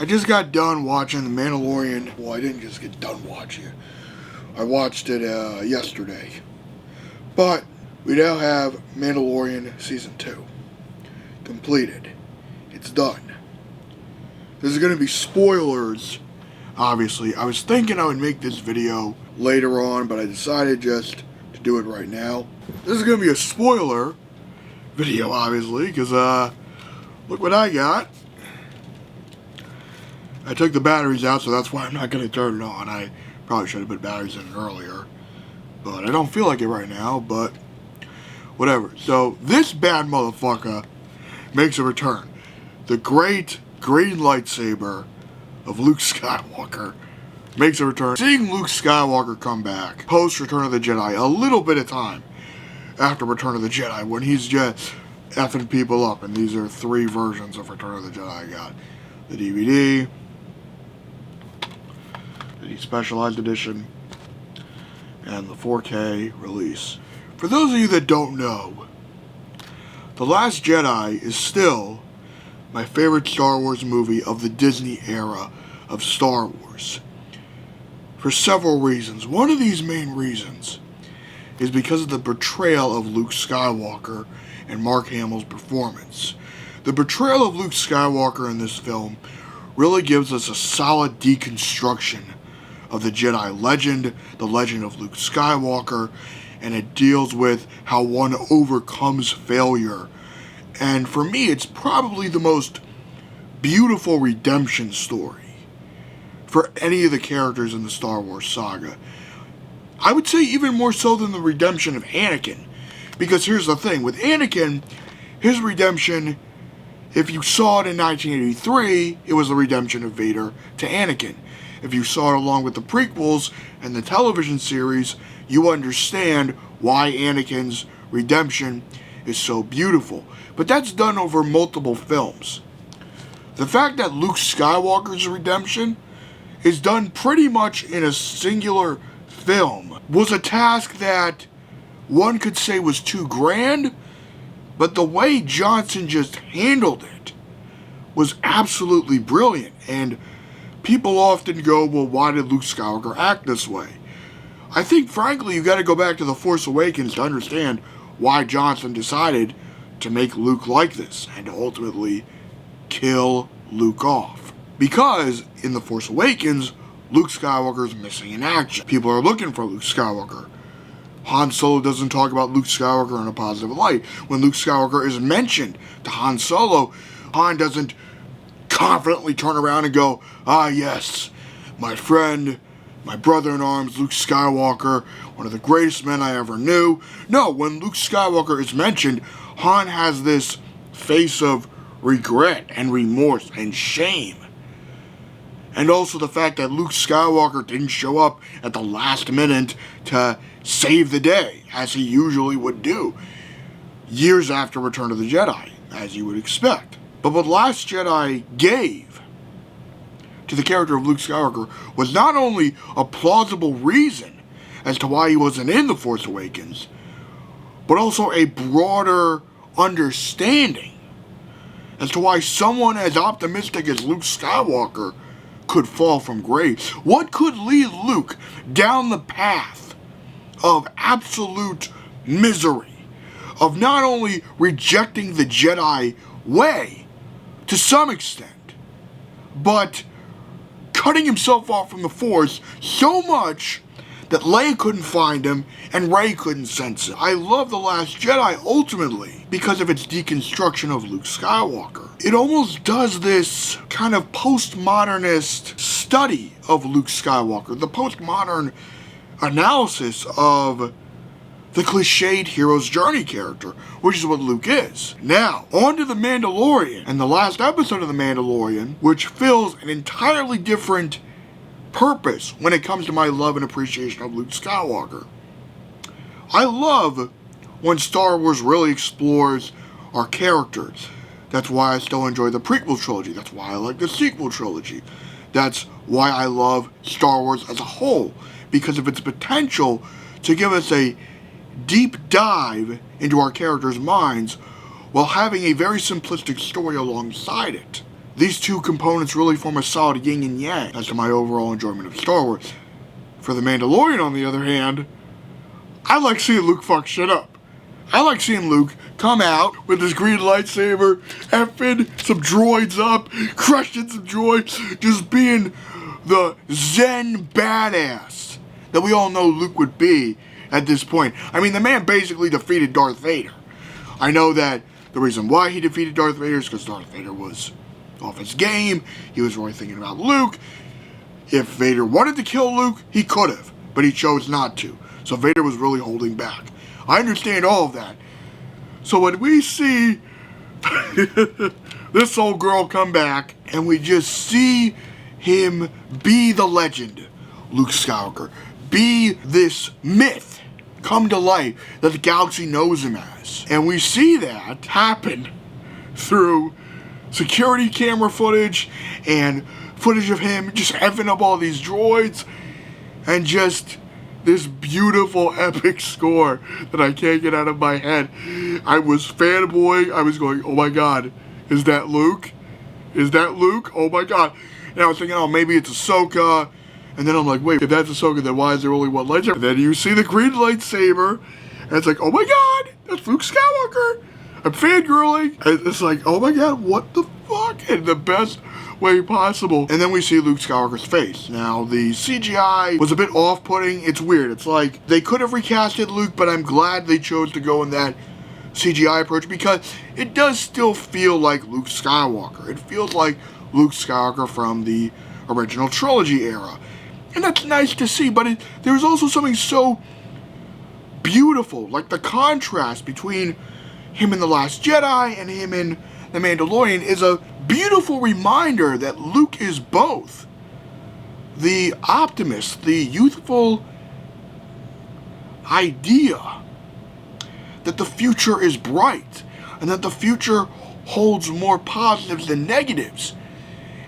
I just got done watching The Mandalorian. Well, I didn't just get done watching it. I watched it yesterday. But we now have Mandalorian Season 2 completed. It's done. There's going to be spoilers, obviously. I was thinking I would make this video later on, but I decided just to do it right now. This is going to be a spoiler video, obviously, because look what I got. I took the batteries out, so that's why I'm not going to turn it on. I probably should have put batteries in it earlier, but I don't feel like it right now, but whatever. So this bad motherfucker makes a return. The great green lightsaber of Luke Skywalker makes a return. Seeing Luke Skywalker come back post Return of the Jedi, a little bit of time after Return of the Jedi, when he's just effing people up, and these are 3 versions of Return of the Jedi I got. The DVD, the Specialized Edition, and the 4K release. For those of you that don't know, The Last Jedi is still my favorite Star Wars movie of the Disney era of Star Wars. For several reasons. One of these main reasons is because of the portrayal of Luke Skywalker and Mark Hamill's performance. The portrayal of Luke Skywalker in this film really gives us a solid deconstruction of the Jedi legend, the legend of Luke Skywalker, and it deals with how one overcomes failure. And for me, it's probably the most beautiful redemption story for any of the characters in the Star Wars saga. I would say even more so than the redemption of Anakin. Because here's the thing, with Anakin, his redemption, if you saw it in 1983, it was the redemption of Vader to Anakin. If you saw it along with the prequels and the television series, you understand why Anakin's redemption is so beautiful. But that's done over multiple films. The fact that Luke Skywalker's redemption is done pretty much in a singular film was a task that one could say was too grand, but the way Johnson just handled it was absolutely brilliant. And people often go, well, why did Luke Skywalker act this way? I think, frankly, you got to go back to The Force Awakens to understand why Johnson decided to make Luke like this and to ultimately kill Luke off. Because in The Force Awakens, Luke Skywalker is missing in action. People are looking for Luke Skywalker. Han Solo doesn't talk about Luke Skywalker in a positive light. When Luke Skywalker is mentioned to Han Solo, Han doesn't confidently turn around and go, ah yes, my friend, my brother-in-arms, Luke Skywalker, one of the greatest men I ever knew. No, when Luke Skywalker is mentioned, Han has this face of regret and remorse and shame. And also the fact that Luke Skywalker didn't show up at the last minute to save the day, as he usually would do, years after Return of the Jedi, as you would expect. But what Last Jedi gave to the character of Luke Skywalker was not only a plausible reason as to why he wasn't in The Force Awakens, but also a broader understanding as to why someone as optimistic as Luke Skywalker could fall from grace. What could lead Luke down the path of absolute misery, of not only rejecting the Jedi way to some extent, but cutting himself off from the Force so much that Leia couldn't find him and Rey couldn't sense it. I love The Last Jedi ultimately because of its deconstruction of Luke Skywalker. It almost does this kind of postmodernist study of Luke Skywalker, the postmodern analysis of the cliched hero's journey character, which is what Luke is. Now, on to The Mandalorian, and the last episode of The Mandalorian, which fills an entirely different purpose when it comes to my love and appreciation of Luke Skywalker. I love when Star Wars really explores our characters. That's why I still enjoy the prequel trilogy. That's why I like the sequel trilogy. That's why I love Star Wars as a whole, because of its potential to give us a deep dive into our characters' minds while having a very simplistic story alongside it. these two components really form a solid yin and yang as to my overall enjoyment of Star Wars. For The Mandalorian, on the other hand, I like seeing Luke fuck shit up. I like seeing Luke come out with his green lightsaber, effing some droids up, crushing some droids, just being the Zen badass that we all know Luke would be at this point. I mean, the man basically defeated Darth Vader. I know that the reason why he defeated Darth Vader is because Darth Vader was off his game. He was really thinking about Luke. If Vader wanted to kill Luke, he could have, but he chose not to. So Vader was really holding back. I understand all of that. So when we see this old girl come back, and we just see him be the legend, Luke Skywalker, be this myth come to life that the galaxy knows him as. And we see that happen through security camera footage and footage of him just effing up all these droids and just this beautiful epic score that I can't get out of my head. I was fanboying. I was going, oh my god, is that Luke? Is that Luke? Oh my god. And I was thinking, oh, maybe it's Ahsoka. And then I'm like, wait, if that's Ahsoka, then why is there only one lightsaber? And then you see the green lightsaber, and it's like, oh my god, that's Luke Skywalker. I'm fangirling. And it's like, oh my god, what the fuck? In the best way possible. And then we see Luke Skywalker's face. Now, the CGI was a bit off-putting. It's weird. It's like, they could have recasted Luke, but I'm glad they chose to go in that CGI approach because it does still feel like Luke Skywalker. It feels like Luke Skywalker from the original trilogy era. And that's nice to see, but there's also something so beautiful, like the contrast between him in The Last Jedi and him in The Mandalorian is a beautiful reminder that Luke is both the optimist, the youthful idea that the future is bright and that the future holds more positives than negatives,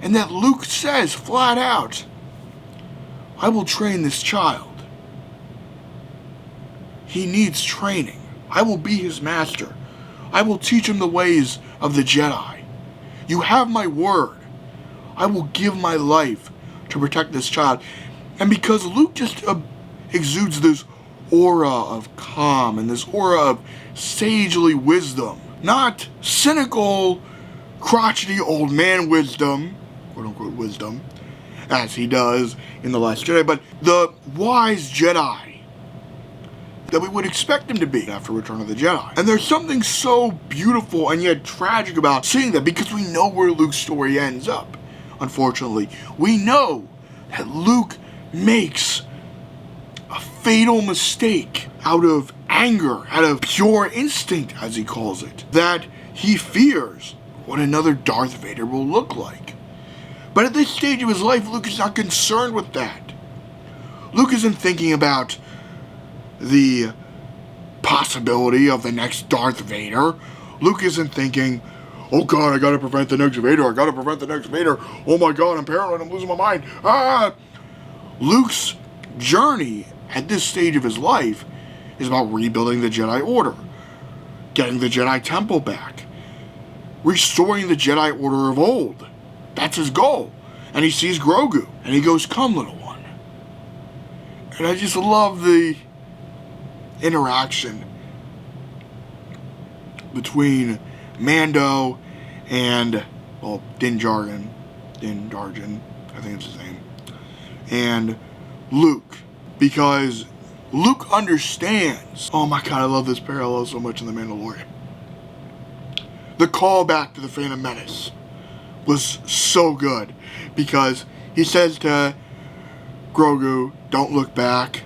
and that Luke says flat out, I will train this child. He needs training. I will be his master. I will teach him the ways of the Jedi. You have my word. I will give my life to protect this child. And because Luke just exudes this aura of calm and this aura of sagely wisdom, not cynical, crotchety old man wisdom, quote unquote wisdom, as he does in The Last Jedi, but the wise Jedi that we would expect him to be after Return of the Jedi. And there's something so beautiful and yet tragic about seeing that because we know where Luke's story ends up, unfortunately. We know that Luke makes a fatal mistake out of anger, out of pure instinct, as he calls it, that he fears what another Darth Vader will look like. But at this stage of his life, Luke is not concerned with that. Luke isn't thinking about the possibility of the next Darth Vader. Luke isn't thinking, oh god, I gotta prevent the next Vader, I gotta prevent the next Vader, oh my god, I'm paranoid, I'm losing my mind. Luke's journey at this stage of his life is about rebuilding the Jedi Order, getting the Jedi Temple back, restoring the Jedi Order of old. That's his goal. And he sees Grogu, and he goes, come little one. And I just love the interaction between Mando and, well, Din Djarin, I think it's his name, and Luke, because Luke understands. Oh my god, I love this parallel so much in The Mandalorian. The callback to the Phantom Menace was so good, because he says to Grogu, don't look back.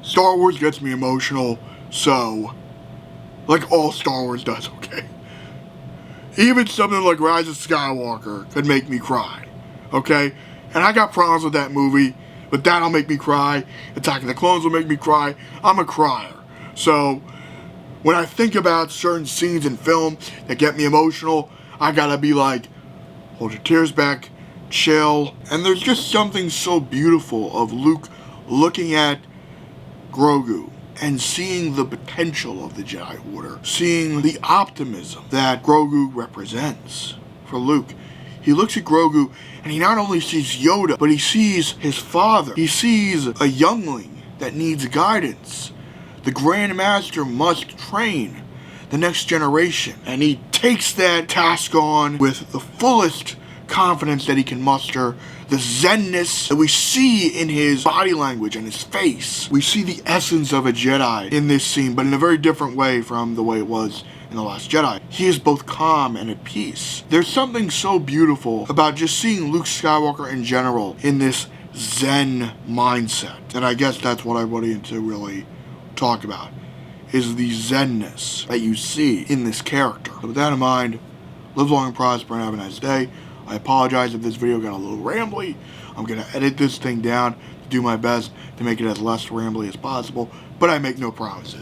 Star Wars gets me emotional, so, like all Star Wars does, okay? Even something like Rise of Skywalker could make me cry, okay? And I got problems with that movie, but that'll make me cry. Attack of the Clones will make me cry. I'm a crier. So, when I think about certain scenes in film that get me emotional, I gotta be like, hold your tears back, chill. And there's just something so beautiful of Luke looking at Grogu and seeing the potential of the Jedi Order, seeing the optimism that Grogu represents for Luke. He looks at Grogu and he not only sees Yoda, but he sees his father. He sees a youngling that needs guidance. The Grand Master must train the next generation, and he takes that task on with the fullest confidence that he can muster, the zenness that we see in his body language and his face. We see the essence of a Jedi in this scene, but in a very different way from the way it was in The Last Jedi. He is both calm and at peace. There's something so beautiful about just seeing Luke Skywalker in general in this Zen mindset, and I guess that's what I wanted to really talk about, is the zenness that you see in this character. So with that in mind, live long and prosper and have a nice day. I apologize if this video got a little rambly. I'm going to edit this thing down to do my best to make it as less rambly as possible, but I make no promises.